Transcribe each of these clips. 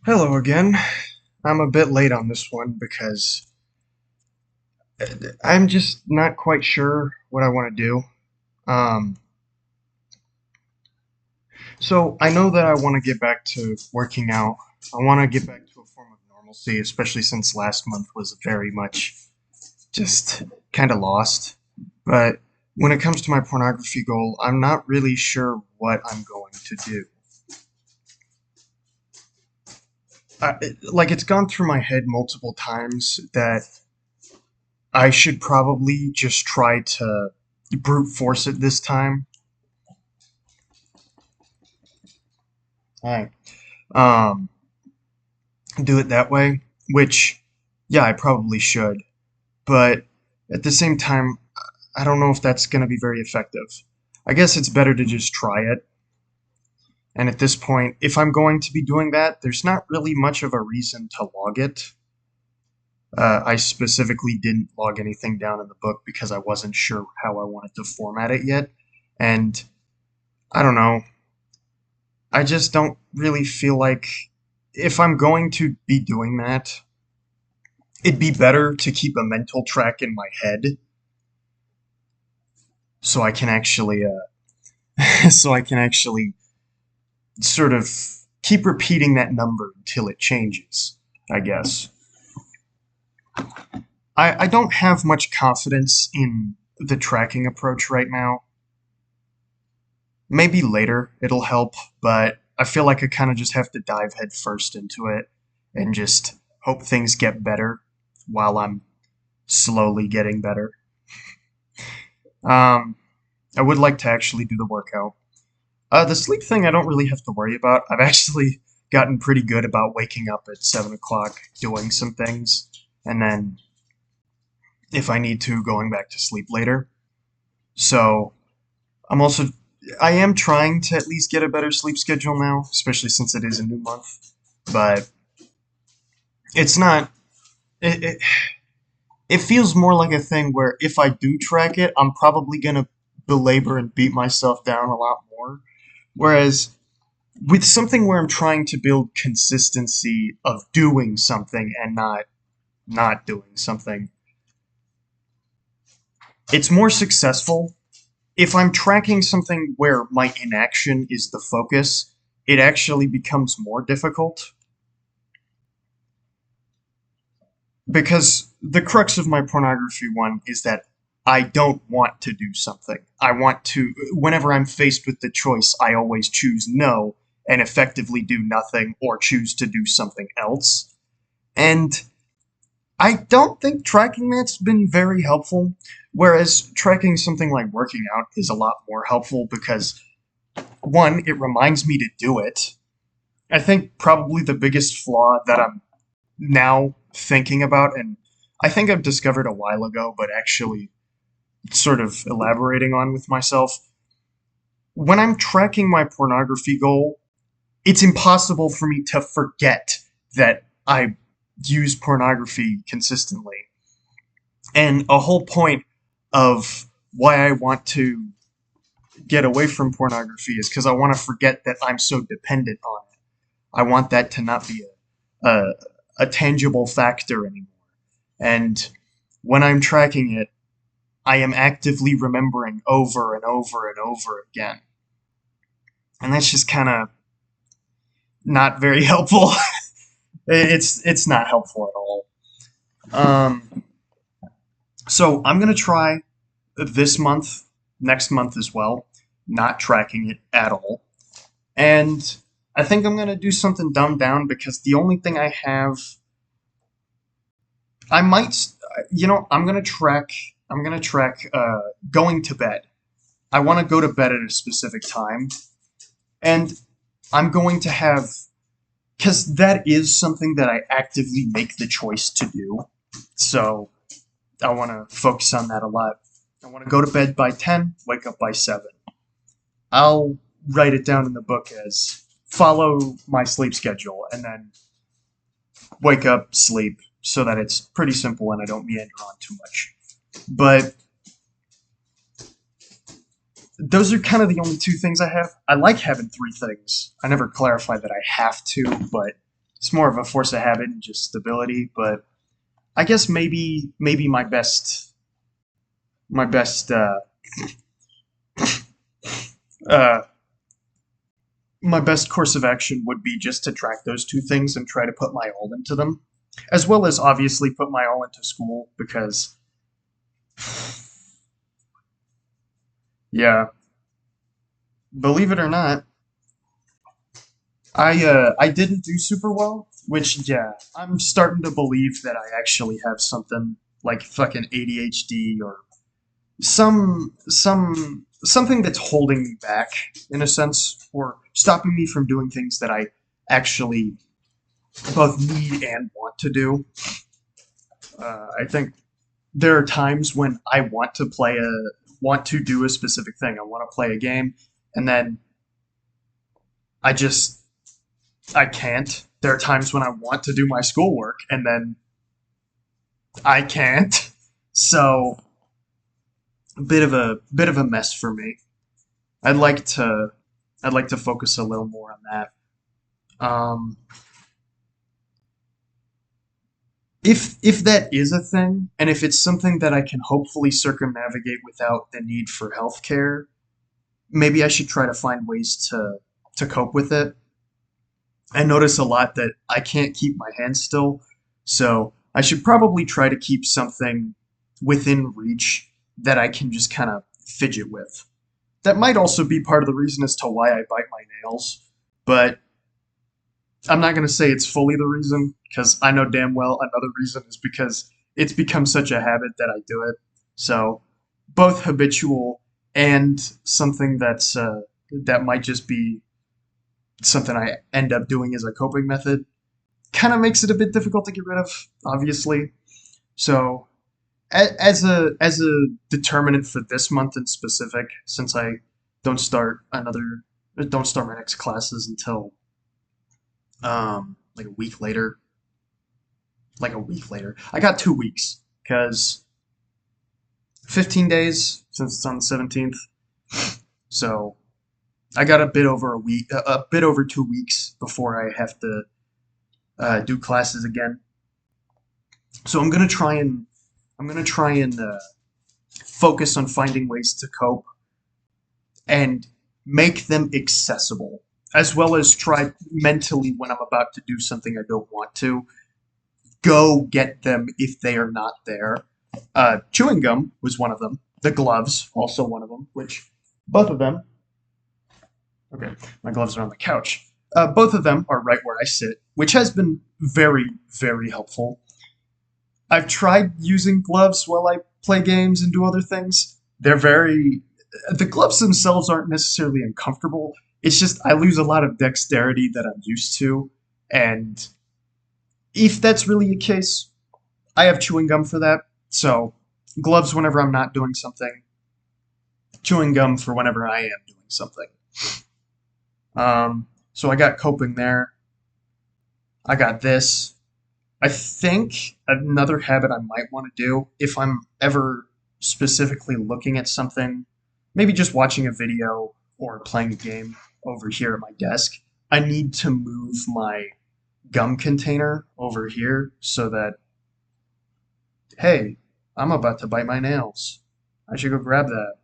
Hello again. I'm a bit late on this one because I'm just not quite sure what I want to do. Um, so I know that I want to get back to working out. I want to get back to a form of normalcy, especially since last month was very much just kind of lost. But when it comes to my pornography goal, I'm not really sure what I'm going to do. It's gone through my head multiple times that I should probably just try to brute force it this time. Alright. Um, do it that way, which, yeah, I probably should. But at the same time, I don't know if that's going to be very effective. I guess it's better to just try it. And at this point, if I'm going to be doing that, there's not really much of a reason to log it. I specifically didn't log anything down in the book because I wasn't sure how I wanted to format it yet. And I don't know. I just don't really feel like if I'm going to be doing that, it'd be better to keep a mental track in my head so I can actually so I can actually sort of keep repeating that number until it changes, I guess. I don't have much confidence in the tracking approach right now. Maybe later it'll help, but I feel like I kind of just have to dive head first into it and just hope things get better while I'm slowly getting better. Um, I would like to actually do the workout. The sleep thing I don't really have to worry about. I've actually gotten pretty good about waking up at 7 o'clock, doing some things, and then, if I need to, going back to sleep later. So, I'm also. I am trying to at least get a better sleep schedule now, especially since it is a new month. But it's not. It feels more like a thing where if I do track it, I'm probably gonna belabor and beat myself down a lot more. Whereas with something where I'm trying to build consistency of doing something and not doing something, it's more successful. If I'm tracking something where my inaction is the focus, it actually becomes more difficult because the crux of my pornography one is that I don't want to do something. I want to, whenever I'm faced with the choice, I always choose no and effectively do nothing or choose to do something else. And I don't think tracking that's been very helpful. Whereas tracking something like working out is a lot more helpful because, one, it reminds me to do it. I think probably the biggest flaw that I'm now thinking about, and I think I've discovered a while ago, but actually sort of elaborating on with myself. When I'm tracking my pornography goal, it's impossible for me to forget that I use pornography consistently. And a whole point of why I want to get away from pornography is because I want to forget that I'm so dependent on it. I want that to not be a tangible factor anymore. And when I'm tracking it, I am actively remembering over and over and over again. And that's just kind of not very helpful. It's not helpful at all. Um, so I'm gonna try this month, next month as well, not tracking it at all. And I think I'm gonna do something dumbed down because the only thing I have, I might, I'm gonna track. I'm gonna track going to bed. I want to go to bed at a specific time, and I'm going to have because that is something that I actively make the choice to do. So I want to focus on that a lot. I want to go to bed by 10, wake up by 7. I'll write it down in the book as follow my sleep schedule and then wake up, sleep, so that it's pretty simple and I don't meander on too much. But those are kind of the only two things I have. I like having three things. I never clarify that I have to, but It's more of a force of habit and just stability. But I guess maybe my best uh, my best course of action would be just to track those two things and try to put my all into them, as well as obviously put my all into school because yeah, believe it or not, I didn't do super well, which yeah, I'm starting to believe that I actually have something like fucking ADHD or something that's holding me back in a sense or stopping me from doing things that I actually both need and want to do. I think there are times when I want to do a specific thing. I want to play a game, and then I just I can't. There are times when I want to do my schoolwork, and then I can't. So a bit of a mess for me. I'd like to I'd like to focus a little more on that. Um, if that is a thing, and if it's something that I can hopefully circumnavigate without the need for healthcare, maybe I should try to find ways to cope with it. I notice a lot that I can't keep my hands still, so I should probably try to keep something within reach that I can just kind of fidget with. That might also be part of the reason as to why I bite my nails, but I'm not going to say it's fully the reason because I know damn well another reason is because it's become such a habit that I do it. So, both habitual and something that might just be something I end up doing as a coping method kind of makes it a bit difficult to get rid of, obviously. So, as a determinant for this month in specific, since I don't start another don't start my next classes until like a week later, I got 2 weeks because 15 days since it's on the 17th. So I got a bit over a week, a bit over 2 weeks before I have to do classes again. So I'm gonna try and focus on finding ways to cope and make them accessible, as well as try mentally when I'm about to do something I don't want to go get them if they are not there. Chewing gum was one of them. The gloves also one of them. Which both of them. Okay, my gloves are on the couch. Both of them are right where I sit, which has been very helpful. I've tried using gloves while I play games and do other things. They're very. The gloves themselves aren't necessarily uncomfortable. It's just I lose a lot of dexterity that I'm used to. And if that's really a case, I have chewing gum for that. So, gloves whenever I'm not doing something, chewing gum for whenever I am doing something. So I got coping there. I got this. I think another habit I might want to do if I'm ever specifically looking at something, maybe just watching a video or playing a game over here at my desk, I need to move my gum container over here so that, hey, I'm about to bite my nails. I should go grab that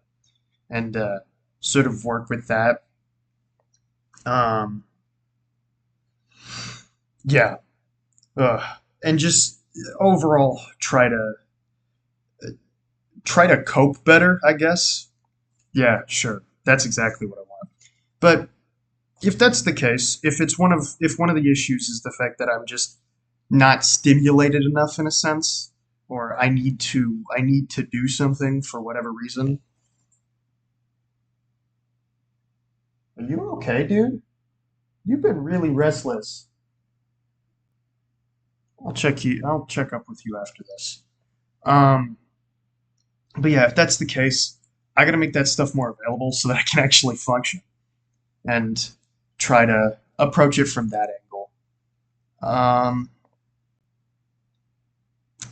and sort of work with that. Um, yeah, and just overall try to cope better, I guess. Yeah, sure. That's exactly what I want. But if that's the case, if one of the issues is the fact that I'm just not stimulated enough in a sense, or I need to do something for whatever reason. Are you okay, dude? You've been really restless. I'll check up with you after this. Um, but yeah, if that's the case, I gotta make that stuff more available so that I can actually function and try to approach it from that angle. Um,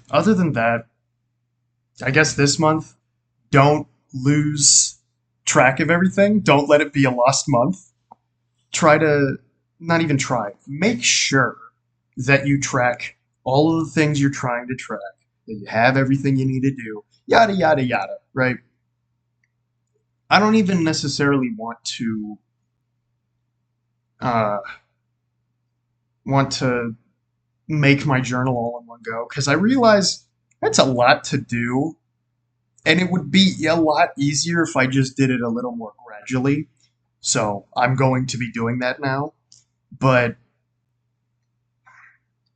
Other than that, I guess this month, don't lose track of everything. Don't let it be a lost month. Try to not even try. Make sure. that you track all of the things you're trying to track, that you have everything you need to do, yada yada yada, right? I don't even necessarily uh, want to make my journal all in one go because I realize that's a lot to do, and it would be a lot easier if I just did it a little more gradually. So I'm going to be doing that now, but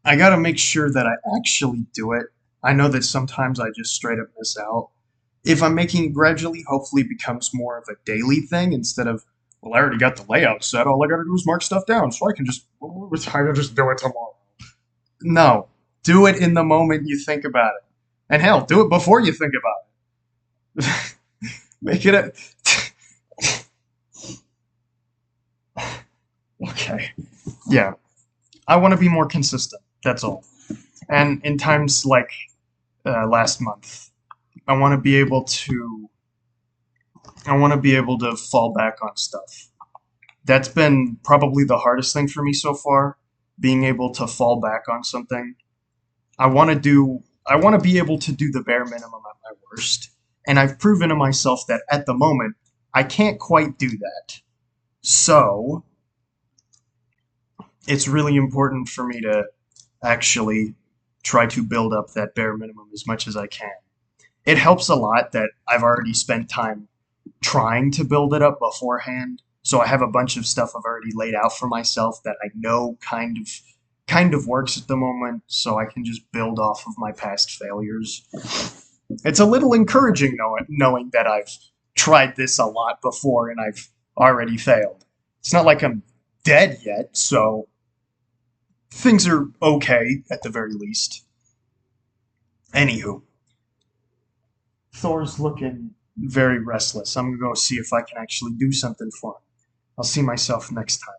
I gotta make sure that I actually do it. I know that sometimes I just straight up miss out. If I'm making it gradually, hopefully it becomes more of a daily thing instead of, well, I already got the layout set. All I gotta do is mark stuff down, so I can just, I can just do it tomorrow. No, do it in the moment you think about it, and hell, do it before you think about it. Make it a. Okay, yeah. I want to be more consistent. That's all. And in times like last month, I want to be able to I want to be able to fall back on stuff. That's been probably the hardest thing for me so far, being able to fall back on something. I want to be able to do the bare minimum at my worst, and I've proven to myself that at the moment I can't quite do that. So, it's really important for me to actually try to build up that bare minimum as much as I can. It helps a lot that I've already spent time trying to build it up beforehand. So I have a bunch of stuff I've already laid out for myself that I know kind of works at the moment, so I can just build off of my past failures. It's a little encouraging knowing that I've tried this a lot before and I've already failed. It's not like I'm dead yet, so things are okay at the very least. Anywho, Thor's looking very restless. I'm gonna go see if I can actually do something for him. I'll see myself next time.